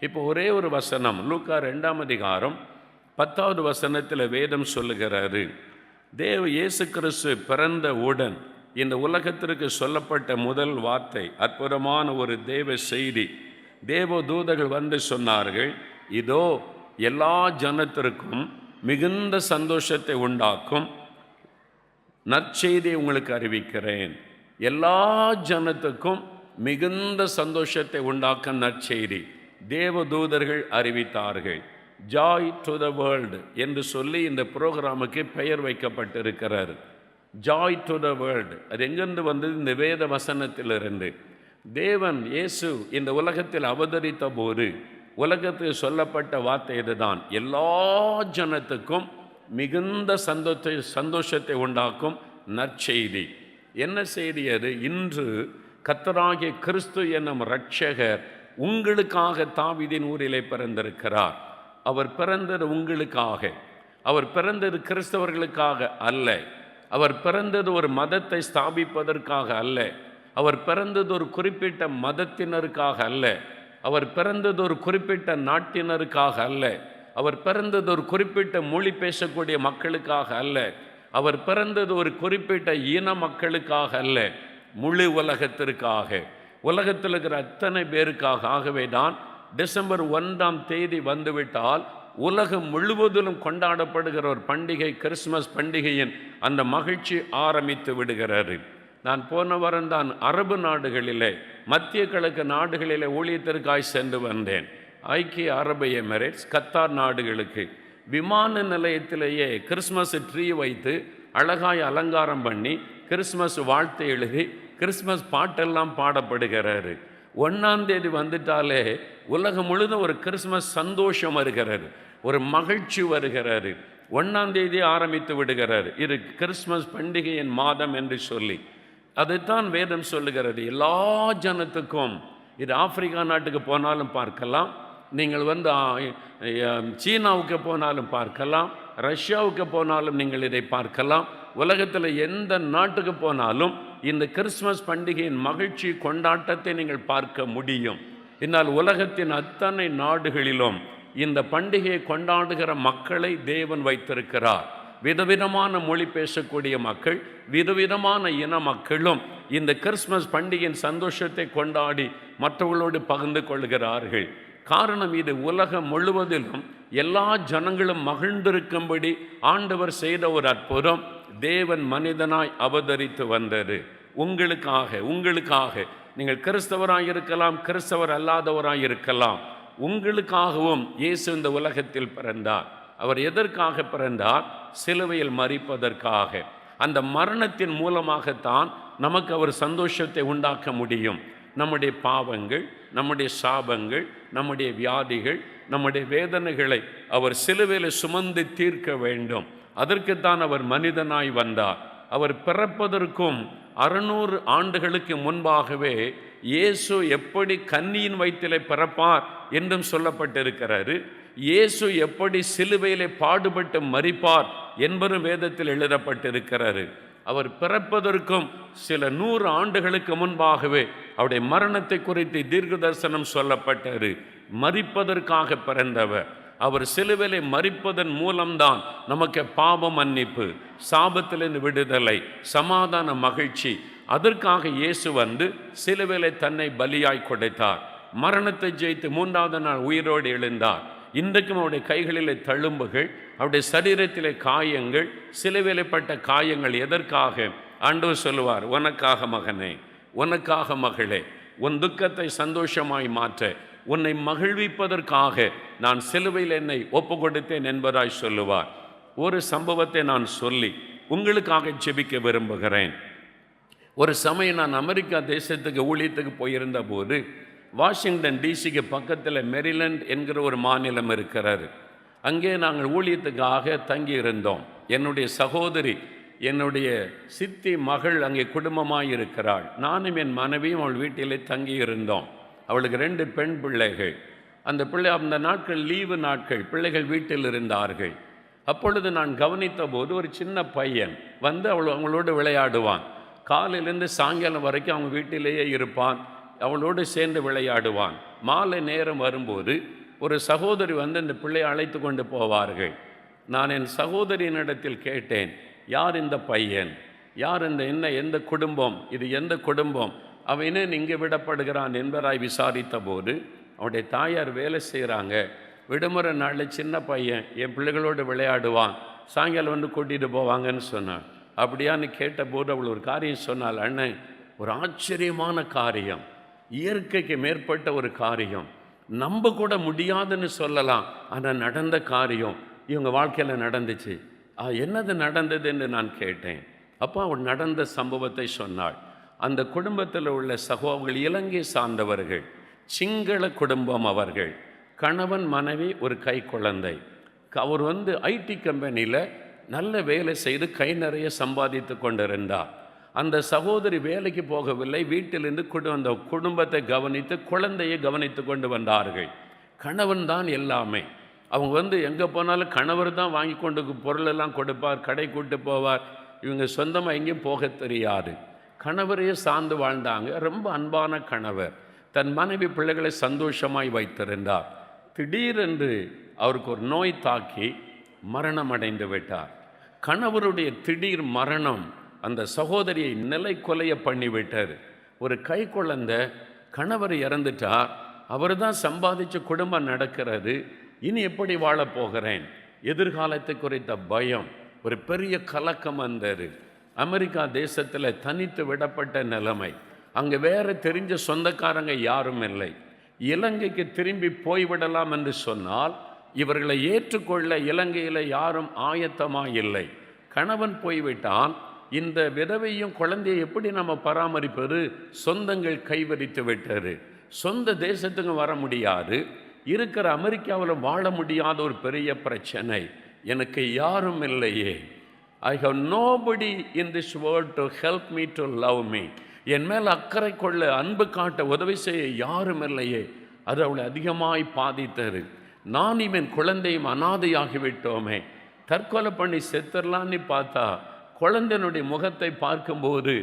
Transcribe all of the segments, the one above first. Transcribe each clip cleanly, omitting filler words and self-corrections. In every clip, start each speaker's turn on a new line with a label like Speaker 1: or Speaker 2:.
Speaker 1: இப்போ ஒரே ஒரு வசனம், லூக்கா 2ஆம் அதிகாரம் 10வது வசனத்தில் வேதம் சொல்லுகிறாரு, இயேசு கிறிஸ்து பிறந்த உடன் இந்த உலகத்திற்கு சொல்லப்பட்ட முதல் வார்த்தை, அற்புதமான ஒரு தேவ செய்தி. தேவ தூதர்கள் வந்து சொன்னார்கள், இதோ எல்லா ஜனத்திற்கும் மிகுந்த சந்தோஷத்தை உண்டாக்கும் நற்செய்தியை உங்களுக்கு அறிவிக்கிறேன். எல்லா ஜனத்துக்கும் மிகுந்த சந்தோஷத்தை உண்டாக்கும் நற்செய்தி தேவ தூதர்கள் அறிவித்தார்கள். ஜாய் டு த வேர்ல்டு என்று சொல்லி இந்த ப்ரோக்ராமுக்கு பெயர் வைக்கப்பட்டிருக்கிறார். Joy to the world. அது எங்கிருந்து வந்தது? இந்த வேத வசனத்திலிருந்து. தேவன் இயேசு இந்த உலகத்தில் அவதரித்த போது உலகத்துக்கு சொல்லப்பட்ட வார்த்தை இதுதான், எல்லா ஜனத்துக்கும் மிகுந்த சந்தோஷத்தை உண்டாக்கும் நற்செய்தி. என்ன செய்தி அது? இன்று கர்த்தராகிய கிறிஸ்து என்னும் இரட்சகர் உங்களுக்காக தாவீதின் ஊரிலே பிறந்திருக்கிறார். அவர் பிறந்தது உங்களுக்காக. அவர் பிறந்தது கிறிஸ்தவர்களுக்காக அல்ல. அவர் பிறந்தது ஒரு மதத்தை ஸ்தாபிப்பதற்காக அல்ல. அவர் பிறந்தது ஒரு குறிப்பிட்ட மதத்தினருக்காக அல்ல. அவர் பிறந்தது ஒரு குறிப்பிட்ட நாட்டினருக்காக அல்ல. அவர் பிறந்தது ஒரு குறிப்பிட்ட மொழி பேசக்கூடிய மக்களுக்காக அல்ல. அவர் பிறந்தது ஒரு குறிப்பிட்ட இன மக்களுக்காக அல்ல, முழு உலகத்திற்காக, உலகத்தில் இருக்கிற அத்தனை பேருக்காக. ஆகவே தான் டிசம்பர் 1ஆம் தேதி வந்துவிட்டால் உலகம் முழுவதிலும் கொண்டாடப்படுகிற ஒரு பண்டிகை, கிறிஸ்மஸ் பண்டிகையின் அந்த மகிழ்ச்சி ஆரம்பித்து விடுகிறது. நான் போன வாரம் தான் அரபு நாடுகளிலே, மத்திய கிழக்கு நாடுகளிலே ஊழியத்திற்காய் சென்று வந்தேன். ஐக்கிய அரபு எமிரேட்ஸ், கத்தார் நாடுகளுக்கு விமான நிலையத்திலேயே கிறிஸ்மஸ் ட்ரீ வைத்து அழகாய் அலங்காரம் பண்ணி கிறிஸ்மஸ் வாழ்த்து எழுதி கிறிஸ்மஸ் பாட்டெல்லாம் பாடப்படுகிறாரு. 1ஆம் தேதி வந்துட்டாலே உலகம் முழுதும் ஒரு கிறிஸ்மஸ் சந்தோஷம் வருகிறது, ஒரு மகிழ்ச்சி வருகிறது. 1ஆம் தேதி ஆரம்பித்து விடுகிறார். இது கிறிஸ்மஸ் பண்டிகையின் மாதம் என்று சொல்லி அதைத்தான் வேதம் சொல்லுகிறது. எல்லா ஜனத்துக்கும். இது ஆப்பிரிக்கா நாட்டுக்கு போனாலும் பார்க்கலாம், நீங்கள் சீனாவுக்கு போனாலும் பார்க்கலாம், ரஷ்யாவுக்கு போனாலும் நீங்கள் இதை பார்க்கலாம். உலகத்தில் எந்த நாட்டுக்கு போனாலும் இந்த கிறிஸ்மஸ் பண்டிகையின் மகிழ்ச்சி கொண்டாட்டத்தை நீங்கள் பார்க்க முடியும். இதனால் உலகத்தின் அத்தனை நாடுகளிலும் இந்த பண்டிகையை கொண்டாடுகிற மக்களை தேவன் வைத்திருக்கிறார். விதவிதமான மொழி பேசக்கூடிய மக்கள், விதவிதமான இன மக்களும் இந்த கிறிஸ்மஸ் பண்டிகையின் சந்தோஷத்தை கொண்டாடி மற்றவர்களோடு பகிர்ந்து கொள்கிறார்கள். காரணம், இது உலகம் முழுவதிலும் எல்லா ஜனங்களும் மகிழ்ந்திருக்கும்படி ஆண்டவர் செய்த ஒரு அற்புதம். தேவன் மனிதனாய் அவதரித்து வந்தது உங்களுக்காக. நீங்கள் கிறிஸ்தவராய் இருக்கலாம், கிறிஸ்தவர் அல்லாதவராய் இருக்கலாம், உங்களுக்காகவும் இயேசு இந்த உலகத்தில் பிறந்தார். அவர் எதற்காக பிறந்தார்? சிலுவையில் மரிப்பதற்காக. அந்த மரணத்தின் மூலமாகத்தான் நமக்கு அவர் சந்தோஷத்தை உண்டாக்க முடியும். நம்முடைய பாவங்கள், நம்முடைய சாபங்கள், நம்முடைய வியாதிகள், நம்முடைய வேதனைகளை அவர் சிலுவையில் சுமந்து தீர்க்க வேண்டும். அதற்குத்தான் அவர் மனிதனாய் வந்தார். அவர் பிறப்பதற்கும் 600 ஆண்டுகளுக்கு முன்பாகவே இயேசு எப்படி கன்னியின் வயிற்றிலே பிறப்பார் என்றும் சொல்லப்பட்டிருக்கிறாரு. இயேசு எப்படி சிலுவையிலே பாடுபட்டு மரிப்பார் என்பதும் வேதத்தில் எழுதப்பட்டிருக்கிறாரு. அவர் பிறப்பதற்கும் சில 100 ஆண்டுகளுக்கு முன்பாகவே அவருடைய மரணத்தை குறித்து தீர்க்க தரிசனம் சொல்லப்பட்டாரு. மரிப்பதற்காக பிறந்தவர். அவர் சிலுவையிலே மரிப்பதன் மூலம்தான் நமக்கு பாவ மன்னிப்பு, சாபத்திலிருந்து விடுதலை, சமாதான மகிழ்ச்சி. அதற்காக இயேசு சிலுவையிலே தன்னை பலியாய் கொடுத்தார். மரணத்தை ஜெயித்து 3ஆவது நாள் உயிரோடு எழுந்தார். இன்றைக்கும் அவருடைய கைகளிலே தழும்புகள், அவருடைய சரீரத்திலே காயங்கள், சிலுவையிலேப்பட்ட காயங்கள். எதற்காக? ஆண்டவர் சொல்லுவார், உனக்காக மகனே, உனக்காக மகளே, உன் துக்கத்தை சந்தோஷமாய் மாற்ற, உன்னை மகிழ்விப்பதற்காக நான் சிலுவையில் என்னை ஒப்பு கொடுத்தேன் என்பதாய் சொல்லுவார். ஒரு சம்பவத்தை நான் சொல்லி உங்களுக்காக ஜெபிக்க விரும்புகிறேன். ஒரு சமயம் நான் அமெரிக்கா தேசத்துக்கு ஊழியத்துக்கு போயிருந்த போது, வாஷிங்டன் டிசிக்கு பக்கத்தில் மெரிலண்ட் என்கிற ஒரு மாநிலம் இருக்கிறாரு. அங்கே நாங்கள் ஊழியத்துக்காக தங்கி இருந்தோம். என்னுடைய சகோதரி, என்னுடைய சித்தி மகள் அங்கே குடும்பமாக இருக்கிறாள். நானும் என் மனைவியும் அவள் வீட்டிலே தங்கி இருந்தோம். அவளுக்கு 2 பெண் பிள்ளைகள். அந்த நாட்கள் லீவு நாட்கள், பிள்ளைகள் வீட்டில் இருந்தார்கள். அப்பொழுது நான் கவனித்த போது ஒரு சின்ன பையன் அவங்களோடு விளையாடுவான். காலையிலேருந்து சாயங்காலம் வரைக்கும் அவங்க வீட்டிலேயே இருப்பான், அவளோடு சேர்ந்து விளையாடுவான். மாலை நேரம் வரும்போது ஒரு சகோதரி வந்து இந்த பிள்ளையை அழைத்து கொண்டு போவார்கள். நான் என் சகோதரியினிடத்தில் கேட்டேன், யார் இந்த பையன், யார் இந்த எந்த குடும்பம், இது எந்த குடும்பம், அவனே இங்கே விடப்படுகிறான் என்பதாய் விசாரித்த போது அவனுடைய தாயார் வேலை செய்கிறாங்க, விடுமுறை நாளில் சின்ன பையன் என் பிள்ளைகளோடு விளையாடுவான், சாயங்காலம் வந்து கூட்டிகிட்டு போவாங்கன்னு சொன்னான். அப்படியான்னு கேட்டபோது அவள் ஒரு காரியம் சொன்னாள், அண்ணன் ஒரு ஆச்சரியமான காரியம், இயற்கைக்கு மேற்பட்ட ஒரு காரியம், நம்ப கூட முடியாதுன்னு சொல்லலாம், ஆனால் நடந்த காரியம் இவங்க வாழ்க்கையில் நடந்துச்சு. என்னது நடந்தது என்று நான் கேட்டேன். அப்போ அவள் நடந்த சம்பவத்தை சொன்னாள். அந்த குடும்பத்தில் உள்ள சகோதரர்கள் இலங்கை சார்ந்தவர்கள், சிங்கள குடும்பம் அவர்கள், கணவன் மனைவி ஒரு கை குழந்தை. அவர் வந்து ஐடி கம்பெனியில் நல்ல வேலை செய்து கை நிறைய சம்பாதித்து கொண்டிருந்தார். அந்த சகோதரி வேலைக்கு போகவில்லை, வீட்டிலிருந்து அந்த குடும்பத்தை கவனித்து குழந்தையை கவனித்து கொண்டு வந்தார்கள். கணவன் தான் எல்லாமே. அவங்க வந்து எங்கே போனாலும் கணவர் தான் வாங்கி கொண்டு பொருளெல்லாம் கொடுப்பார், கடை கூட்டு போவார். இவங்க சொந்தமாக எங்கேயும் போக தெரியாது, கணவரையே சார்ந்து வாழ்ந்தாங்க. ரொம்ப அன்பான கணவர் தன் மனைவி பிள்ளைகளை சந்தோஷமாய் வைத்திருந்தார். திடீரென்று அவருக்கு ஒரு நோய் தாக்கி மரணம் அடைந்து விட்டார். கணவருடைய திடீர் மரணம் அந்த சகோதரியை நிலை கொலைய பண்ணிவிட்டார். ஒரு கை குழந்தை, கணவர் இறந்துட்டார், அவர் தான் சம்பாதிச்சு குடும்பம் நடக்கிறது, இனி எப்படி வாழப்போகிறேன், எதிர்காலத்தை குறித்த பயம், ஒரு பெரிய கலக்கம் வந்தது. அமெரிக்கா தேசத்தில் தனித்து விடப்பட்ட நிலைமை, அங்கே வேறு தெரிஞ்ச சொந்தக்காரங்க யாரும் இல்லை. இலங்கைக்கு திரும்பி போய்விடலாம் என்று சொன்னால் இவர்களை ஏற்றுக்கொள்ள இலங்கையில் யாரும் ஆயத்தமாக இல்லை. கணவன் போய்விட்டான், இந்த விதவையும் குழந்தையை எப்படி நம்ம பராமரிப்பது, சொந்தங்கள் கைவரித்து விட்டது, சொந்த தேசத்துக்கு வர முடியாது, இருக்கிற அமெரிக்காவில் வாழ முடியாத ஒரு பெரிய பிரச்சனை, எனக்கு யாரும் இல்லையே, I have nobody in this world to help me to love me, என் மேல் அக்கறை கொள்ள அன்பு காட்ட உதவி செய்ய யாரும் இல்லையே. அது அவளை அதிகமாய் பாதித்தது. நான் இவன் குழந்தையும் அனாதையாகிவிட்டோமே, தற்கொலை பண்ணி செத்துடலான்னு பார்த்தா குழந்தையினுடைய முகத்தை பார்க்கும்போது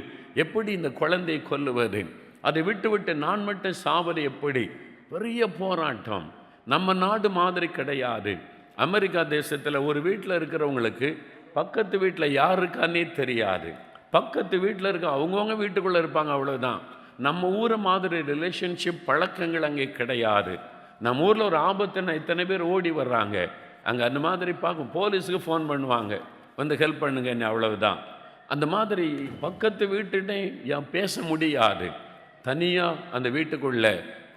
Speaker 1: எப்படி இந்த குழந்தையை கொல்லுவது, அதை விட்டு விட்டு நான் மட்டும் சாவது எப்படி, பெரிய போராட்டம். நம்ம நாடு மாதிரி கிடையாது. அமெரிக்கா தேசத்தில் ஒரு வீட்டில் இருக்கிறவங்களுக்கு பக்கத்து வீட்டில் யார் இருக்கான்னே தெரியாது. பக்கத்து வீட்டில் இருக்க அவங்கவுங்க வீட்டுக்குள்ளே இருப்பாங்க, அவ்வளோதான். நம்ம ஊரை மாதிரி ரிலேஷன்ஷிப் பழக்கங்கள் அங்கே கிடையாது. நம்ம ஊரில் ஒரு ஆபத்துன்னா இத்தனை பேர் ஓடி வர்றாங்க, அங்கே அந்த மாதிரி பார்க்கும், போலீஸுக்கு ஃபோன் பண்ணுவாங்க, வந்து ஹெல்ப் பண்ணுங்க என்ன, அவ்வளவுதான். அந்த மாதிரி பக்கத்து வீட்டுட்டே பேச முடியாது. தனியாக அந்த வீட்டுக்குள்ளே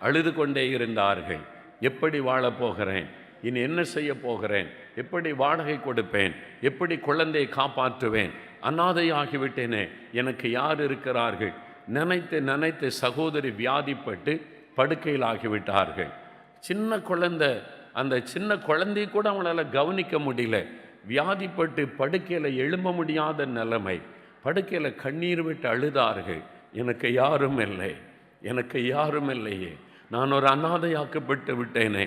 Speaker 1: அழுது கொண்டே இருந்தார்கள். எப்படி வாழப்போகிறேன், இனி என்ன செய்ய போகிறேன், எப்படி வாடகை கொடுப்பேன், எப்படி குழந்தையை காப்பாற்றுவேன், அனாதையாகிவிட்டேனே, எனக்கு யார் இருக்கிறார்கள், நினைத்து நினைத்து சகோதரி வியாதிப்பட்டு படுக்கையில் ஆகிவிட்டார்கள். சின்ன குழந்தை, அந்த சின்ன குழந்தையை கூட அவங்களால கவனிக்க முடியல, வியாதிப்பட்டு படுக்கையில் எழும்ப முடியாத நிலைமை, படுக்கையில் கண்ணீர் விட்டு அழுதார்கள். எனக்கு யாரும் இல்லை, எனக்கு யாரும் இல்லையே, நான் ஒரு அனாதையாக்கப்பட்டு விட்டேனே,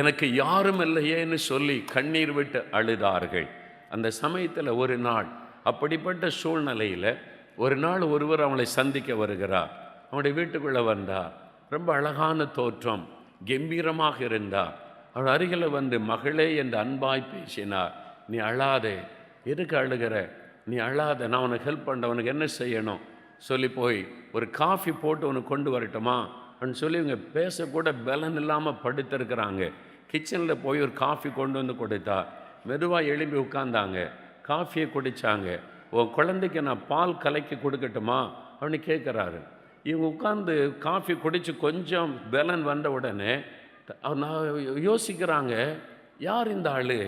Speaker 1: எனக்கு யாரும் இல்லையேன்னு சொல்லி கண்ணீர் விட்டு அழுதார்கள். அந்த சமயத்தில் ஒரு நாள், அப்படிப்பட்ட சூழ்நிலையில் ஒரு நாள் ஒருவர் அவளை சந்திக்க வருகிறார். அவனுடைய வீட்டுக்குள்ளே வந்தார். ரொம்ப அழகான தோற்றம், கம்பீரமாக இருந்தார். அவள் அருகில் வந்து மகளே என்று அன்பாய் பேசினார். நீ அழாதே, எதுக்கு அழுகிற, நீ அழாத, நான் உனக்கு ஹெல்ப் பண்ண, உனக்கு என்ன செய்யணும் சொல்லி போய் ஒரு காஃபி போட்டு உனக்கு கொண்டு வரட்டுமா அப்படின்னு சொல்லி இவங்க பேசக்கூட பலன் இல்லாமல் படுத்திருக்கிறாங்க. கிச்சனில் போய் ஒரு காஃபி கொண்டு வந்து கொடுத்தா. மெதுவாக எழுப்பி உட்கார்ந்தாங்க, காஃபியை குடித்தாங்க. உன் குழந்தைக்கு நான் பால் கலக்கி கொடுக்கட்டுமா அப்படின்னு கேட்குறாரு. இவங்க உட்காந்து காஃபி குடித்து கொஞ்சம் பலன் வந்த உடனே நான் யோசிக்கிறாங்க, யார் இந்த ஆள்,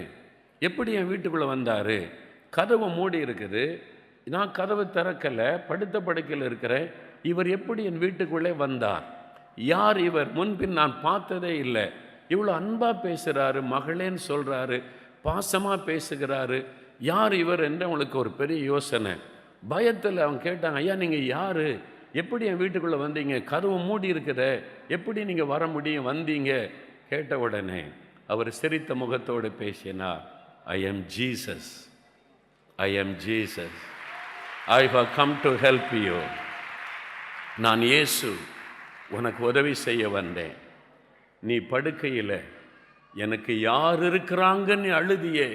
Speaker 1: எப்படி என் வீட்டுக்குள்ளே வந்தார், கதவை மூடி இருக்குது, நான் கதவை திறக்கலை, படுத்த படுக்கையில் இருக்கிறேன், இவர் எப்படி என் வீட்டுக்குள்ளே வந்தார், யார் இவர், முன்பின் நான் பார்த்ததே இல்லை, இவ்வளோ அன்பாக பேசுகிறாரு, மகளேன்னு சொல்கிறாரு, பாசமாக பேசுகிறாரு, யார் இவர் என்று அவங்களுக்கு ஒரு பெரிய யோசனை. பயத்தில் அவங்க கேட்டாங்க, ஐயா நீங்கள் யார், எப்படி என் வீட்டுக்குள்ளே வந்தீங்க, கதவு மூடி இருக்கிற, எப்படி நீங்கள் வர முடியும், வந்தீங்க கேட்ட உடனே அவர் சிரித்த முகத்தோடு பேசினார். I am Jesus, I am Jesus, I have come to help you. நான் இயேசு, உனக்கு உதவி செய்ய வந்தேன். நீ படுக்கையில் எனக்கு யார் இருக்கிறாங்கன்னு அழுதியே,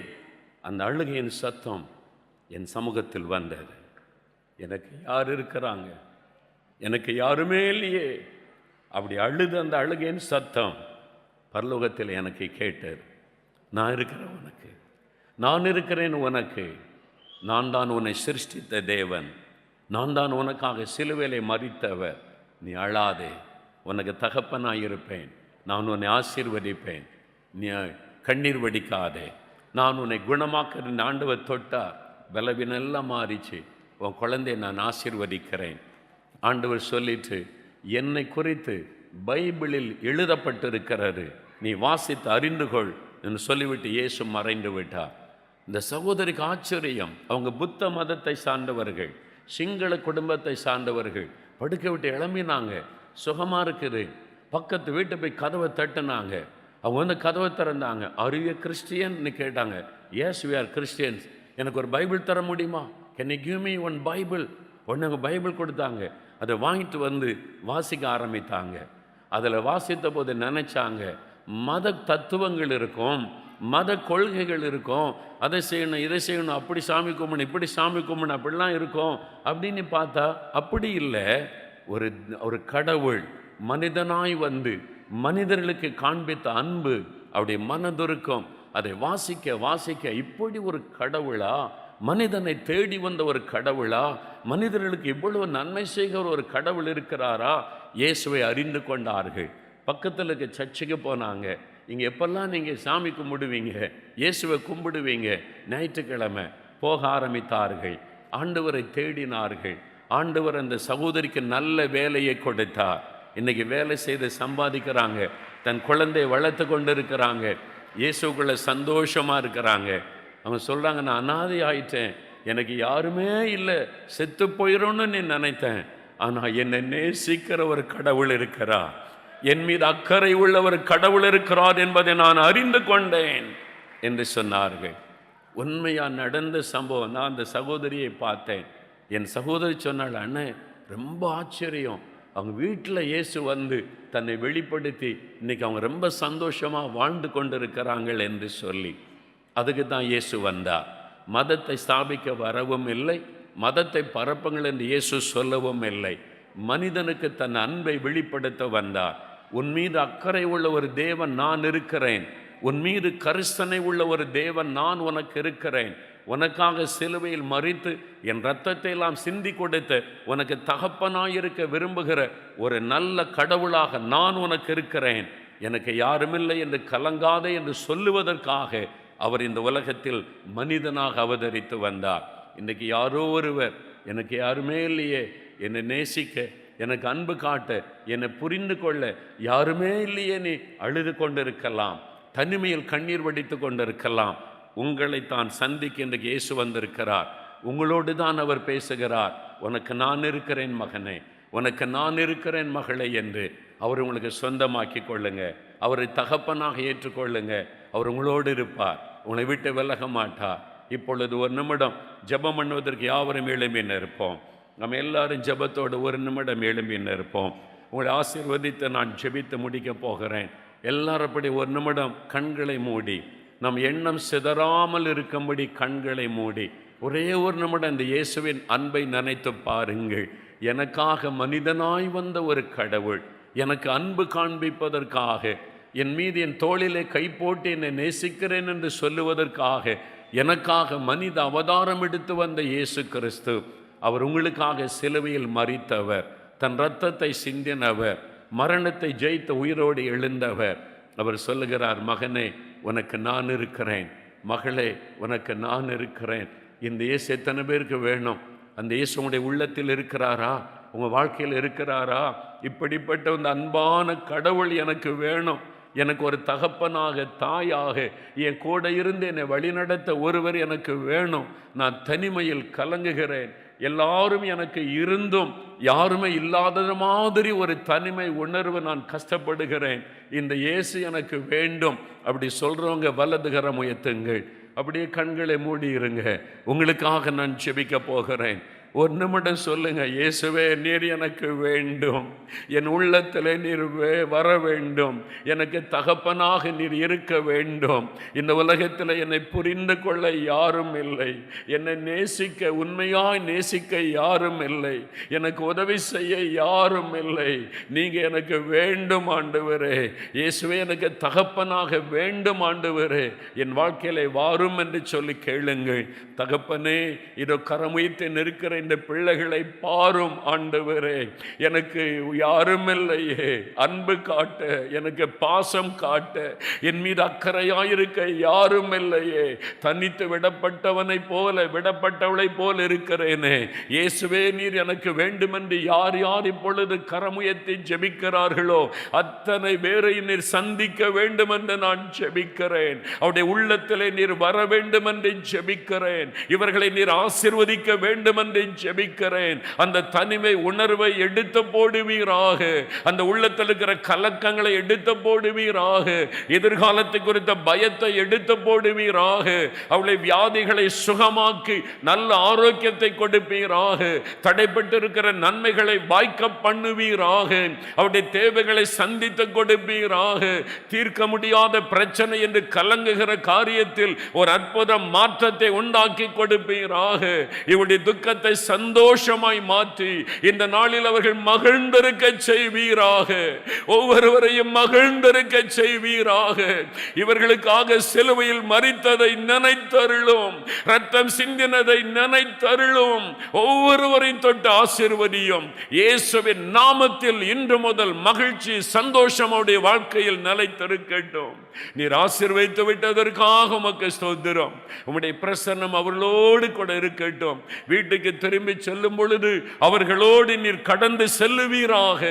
Speaker 1: அந்த அழுகையின் சத்தம் என் சமூகத்தில் வந்தது. எனக்கு யார் இருக்கிறாங்க, எனக்கு யாருமே இல்லையே. அப்படி அழுது அந்த அழுகையின் சத்தம் பரலோகத்தில் எனக்கு கேட்டது. நான் இருக்கிறேன் உனக்கு, நான் இருக்கிறேன் உனக்கு, நான் தான் உன்னை சிருஷ்டித்த தேவன், நான் தான் உனக்காக சிலுவையிலே மரித்தவர். நீ அழாதே, உனக்கு தகப்பனாக இருப்பேன், நான் உன்னை ஆசீர்வதிப்பேன், நீ கண்ணீர் வடிக்காதே, நான் உன்னை குணமாக்குறேன். ஆண்டவர் தொட்டார், பலவீனெல்லாம் மாறிச்சு, உன் குழந்தையை நான் ஆசீர்வதிக்கிறேன். ஆண்டவர் சொல்லிட்டு, என்னை குறித்து பைபிளில் எழுதப்பட்டிருக்கிறது, நீ வாசித்து அறிந்து கொள் என்று சொல்லிவிட்டு இயேசு மறைந்து விட்டார். இந்த சகோதரிக்கு ஆச்சரியம். அவங்க புத்த மதத்தை சார்ந்தவர்கள், சிங்கள குடும்பத்தை சார்ந்தவர்கள். படுக்க விட்டு எழும்பினாங்க, சுகமாக இருக்குது. பக்கத்து வீட்டை போய் கதவை தட்டுனாங்க. அவங்க வந்து கதவை திறந்தாங்க. ஆர் யூ எ கிறிஸ்டியன்னு கேட்டாங்க. Yes we are Christians. எனக்கு ஒரு பைபிள் தர முடியுமா? Can you give me one Bible? ஒன்று பைபிள் கொடுத்தாங்க. அதை வாங்கிட்டு வந்து வாசிக்க ஆரம்பித்தாங்க. அதில் வாசித்த போது நினச்சாங்க, மத தத்துவங்கள் இருக்கும், மத கொள்கைகள் இருக்கும், அதை செய்யணும் இதை செய்யணும், அப்படி சாமி கும்பிடணும் இப்படி சாமி கும்பிடணும் அப்படிலாம் இருக்கும். அப்படின்னு பார்த்தா அப்படி இல்லை. ஒரு கடவுள் மனிதனாய் வந்து மனிதர்களுக்கு காண்பித்த அன்பு, அவருடைய மனதுருக்கம், அதை வாசிக்க வாசிக்க இப்படி ஒரு கடவுளா, மனிதனை தேடி வந்த ஒரு கடவுளா, மனிதர்களுக்கு இவ்வளவு நன்மை செய்கிற ஒரு கடவுள் இருக்கிறாரா, இயேசுவை அறிந்து கொண்டார்கள். பக்கத்தில் இருக்க சர்ச்சுக்கு போனாங்க. இங்கே எப்பெல்லாம் நீங்கள் சாமி கும்பிடுவீங்க, இயேசுவை கும்பிடுவீங்க, ஞாயிற்றுக்கிழமை போக ஆரம்பித்தார்கள். ஆண்டவரை தேடினார்கள். ஆண்டவர் அந்த சகோதரிக்கு நல்ல வேலையை கொடுத்தார். இன்றைக்கி வேலை செய்து சம்பாதிக்கிறாங்க, தன் குழந்தையை வளர்த்து கொண்டு இருக்கிறாங்க, இயேசுக்குள்ள சந்தோஷமாக இருக்கிறாங்க. அவங்க சொல்கிறாங்க, நான் அனாதை ஆயிட்டேன், எனக்கு யாருமே இல்லை, செத்து போயிடும்னு நீ நினைத்தேன், ஆனால் என்னை நேசிக்கிற ஒரு கடவுள் இருக்கிறார், என் மீது அக்கறை உள்ள ஒரு கடவுள் இருக்கிறார் என்பதை நான் அறிந்து கொண்டேன் என்று சொன்னார்கள். உண்மையாக நடந்த சம்பவம். நான் அந்த சகோதரியை பார்த்தேன். என் சகோதரி சொன்னாள், அண்ணன் ரொம்ப ஆச்சரியம், அவங்க வீட்டில் இயேசு வந்து தன்னை வெளிப்படுத்தி இன்றைக்கி அவங்க ரொம்ப சந்தோஷமாக வாழ்ந்து கொண்டு இருக்கிறாங்கள் என்று சொல்லி. அதுக்கு தான் இயேசு வந்தார். மதத்தை ஸ்தாபிக்க வரவும் இல்லை, மதத்தை பரப்புங்கள் என்று இயேசு சொல்லவும் இல்லை. மனிதனுக்கு தன் அன்பை வெளிப்படுத்த வந்தார். உன் மீது அக்கறை உள்ள ஒரு தேவன் நான் இருக்கிறேன், உன் மீது கரிசனை உள்ள ஒரு தேவன் நான் உனக்கு இருக்கிறேன், உனக்காக சிலுவையில் மரித்து என் இரத்தத்தை எல்லாம் சிந்தி கொடுத்து உனக்கு தகப்பனாயிருக்க விரும்புகிற ஒரு நல்ல கடவுளாக நான் உனக்கு இருக்கிறேன், எனக்கு யாருமில்லை என்று கலங்காதே என்று சொல்லுவதற்காக அவர் இந்த உலகத்தில் மனிதனாக அவதரித்து வந்தார். இன்றைக்கி யாரோ ஒருவர், எனக்கு யாருமே இல்லையே, என்னை நேசிக்க, எனக்கு அன்பு காட்ட, என்னை புரிந்து கொள்ள யாருமே இல்லையே, நீ அழுது கொண்டிருக்கலாம், தனிமையில் கண்ணீர் வடித்து கொண்டிருக்கலாம். உங்களை தான் சந்திக்க இன்றைக்கு இயேசு வந்திருக்கிறார். உங்களோடு தான் அவர் பேசுகிறார். உனக்கு நான் இருக்கிறேன் மகனே, உனக்கு நான் இருக்கிறேன் மகளே என்று அவர் உங்களுக்கு சொந்தமாக்கி கொள்ளுங்க. அவரை தகப்பனாக ஏற்றுக்கொள்ளுங்க. அவர் உங்களோடு இருப்பார், உங்களை விட்டு விலக மாட்டார். இப்பொழுது ஒரு நிமிடம் ஜெபம் பண்ணுவதற்கு யாவரும் எழும்பி நிற்போம். நம்ம எல்லாரும் ஜெபத்தோடு ஒரு நிமிடம் எழும்பி நிற்போம். உங்களை ஆசீர்வதித்து நான் ஜெபித்து முடிக்க போகிறேன். எல்லாரும் அப்படி ஒரு நிமிடம் கண்களை மூடி, நம் எண்ணம் சிதறாமல் இருக்கும்படி கண்களை மூடி ஒரே ஒரு நிமிடம் இந்த இயேசுவின் அன்பை நினைத்து பாருங்கள். எனக்காக மனிதனாய் வந்த ஒரு கடவுள், எனக்கு அன்பு காண்பிப்பதற்காக, என் மீது என் தோளிலே கை போட்டு என்னை நேசிக்கிறேன் என்று சொல்லுவதற்காக எனக்காக மனித அவதாரம் எடுத்து வந்த இயேசு கிறிஸ்து, அவர் உங்களுக்காக சிலுவையில் மரித்தவர், தன் இரத்தத்தை சிந்தினவர், மரணத்தை ஜெயித்த உயிரோடு எழுந்தவர். அவர் சொல்லுகிறார், மகனே உனக்கு நான் இருக்கிறேன், மகளே உனக்கு நான் இருக்கிறேன். இந்த இயேசு எத்தனை பேருக்கு வேணும்? அந்த இயேசு உங்களுடைய உள்ளத்தில் இருக்கிறாரா? உங்கள் வாழ்க்கையில் இருக்கிறாரா? இப்படிப்பட்ட அந்த அன்பான கடவுள் எனக்கு வேணும், எனக்கு ஒரு தகப்பனாக தாயாக என் கூட இருந்து என்னை வழிநடத்த ஒருவர் எனக்கு வேணும். நான் தனிமையில் கலங்குகிறேன், எல்லாரும் எனக்கு இருந்தும் யாருமே இல்லாதது மாதிரி ஒரு தனிமை உணர்வு நான் கஷ்டப்படுகிறேன், இந்த இயேசு எனக்கு வேண்டும். அப்படி சொல்கிறவங்க வலதுகரம் உயர்த்துங்கள், அப்படியே கண்களை மூடி இருங்க. உங்களுக்காக நான் ஜெபிக்க போகிறேன். ஒரு நிமிடம் சொல்லுங்க, இயேசுவே நீர் எனக்கு வேண்டும், என் உள்ளத்தில் நீர் வர வேண்டும், எனக்கு தகப்பனாக நீர் இருக்க வேண்டும். இந்த உலகத்தில் என்னை புரிந்து கொள்ள யாரும் இல்லை, என்னை நேசிக்க உண்மையாய் நேசிக்க யாரும் இல்லை, எனக்கு உதவி செய்ய யாரும் இல்லை. நீங்க எனக்கு வேண்டும் ஆண்டவரே, இயேசுவே எனக்கு தகப்பனாக வேண்டும் ஆண்டவரே, என் வாழ்க்கையில வாரும் என்று சொல்லி கேளுங்கள். தகப்பனே, இதோ கரமுயர்த்தி நிற்கிற இந்த பிள்ளைகளை பாரும் ஆண்டவரே, எனக்கு யாரும் இல்லையே, அன்பு காட்ட, எனக்கு பாசம் காட்ட, என் மீது அக்கறையாயிருக்க யாரும் இல்லையே, தனித்து விடப்பட்டவனை போல விடப்பட்டவளை போல இருக்கிறேனே. இயேசுவே நீர் எனக்கு வேண்டுமென்று யார் யார் இப்பொழுது கரமுயர்த்தி ஜெபிக்கிறார்களோ அத்தனை பேரை நீர் சந்திக்க வேண்டும் என்று நான் ஜெபிக்கிறேன். அவருடைய உள்ளத்திலே நீர் வர வேண்டும் என்று ஜெபிக்கிறேன். இவர்களை நீர் ஆசீர்வதிக்க வேண்டும் என்று ஜெபிக்கிறேன். அந்த தனிமை உணர்வை எடுத்து போடுவீராக, அந்த உள்ளத்தில் இருக்கிற கலக்கங்களை எடுத்து போடுவீராக, எதிர்காலத்தை குறித்த பயத்தை எடுத்து போடுவீராக, அவளை வியாதிகளை சுகமாக்கி நல்ல ஆரோக்கியத்தை கொடுப்பீராக, தடைப்பட்டிருக்கிற நன்மைகளை வாய்க்க பண்ணுவீராக, அவருடைய தேவைகளை சந்தித்து கொடுப்பீராக, தீர்க்க முடியாத பிரச்சனை என்று கலங்குகிற காரியத்தில் ஒரு அற்புத மாற்றத்தை உண்டாக்கி கொடுப்பீராக, இவருடைய துக்கத்தை சந்தோஷமாய் மாற்றி இந்த நாளில் அவர்கள் மகிழ்ந்திருக்க செய்வீராக, ஒவ்வொருவரையும் மகிழ்ந்திருக்க செய்வீராக. இவர்களுக்காக சிலுவையில் மரித்ததை நினைத்தருளும், ரத்தம் சிந்தினதை நினைத்தருளும், ஒவ்வொருவரையும் தொட்டு ஆசீர்வதியும். இயேசுவின் நாமத்தில் இன்று முதல் மகிழ்ச்சி சந்தோஷமுடைய வாழ்க்கையில் நிலைத்திருக்கட்டும். நீர் ஆசீர்வதித்து விட்டதற்காக உமக்கு ஸ்தோத்திரம். உம்முடைய பிரசன்னம் அவர்களோடு கூட இருக்கட்டும். வீட்டுக்கு திரும்பி செல்லும் பொழுது அவர்களோடு நீர் கடந்து செல்லுவீராக,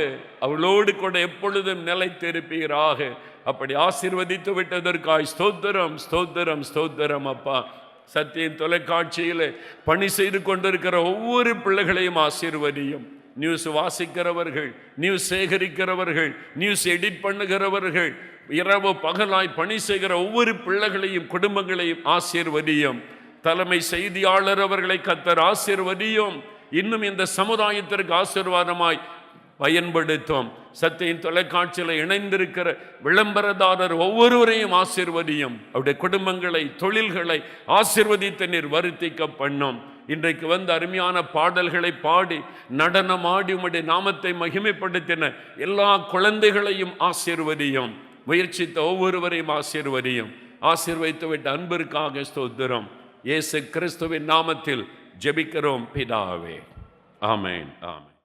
Speaker 1: அவர்களோடு கூட எப்பொழுதும் நிலைத்திருப்பீராக. அப்படி ஆசீர்வதித்து விட்டதற்காய் ஸ்தோத்திரம், ஸ்தோத்திரம், ஸ்தோத்திரம். அப்பா, சத்தியம் தொலைக்காட்சியில் பணி செய்து கொண்டிருக்கிற ஒவ்வொரு பிள்ளைகளையும் ஆசீர்வதியும். நியூஸ் வாசிக்கிறவர்கள், நியூஸ் சேகரிக்கிறவர்கள், நியூஸ் எடிட் பண்ணுகிறவர்கள், இரவு பகலாய் பணி செய்கிற ஒவ்வொரு பிள்ளைகளையும் குடும்பங்களையும் ஆசீர்வதியும். தலைமை செய்தியாளர் அவர்களை கர்த்தர் ஆசீர்வதியும். இன்னும் இந்த சமுதாயத்திற்கு ஆசீர்வாதமாய் பயன்படுத்தும். சத்தியின் தொலைக்காட்சியில் இணைந்திருக்கிற விளம்பரதாரர் ஒவ்வொருவரையும் ஆசீர்வதியும். அவருடைய குடும்பங்களை, தொழில்களை ஆசீர்வதித்து நீர் வருத்திக்க பண்ணும். இன்றைக்கு வந்து அருமையான பாடல்களை பாடி நடனமாடி உம்முடைய நாமத்தை மகிமைப்படுத்தின எல்லா குழந்தைகளையும் ஆசீர்வதியும். முயற்சித்த ஒவ்வொருவரையும் ஆசீர்வதியும். ஆசீர்வதித்து விட்ட அன்பிற்காக ஸ்தோத்திரம். இயேசு கிறிஸ்துவின் நாமத்தில் ஜெபிக்கிறோம் பிதாவே. ஆமென், ஆமென்.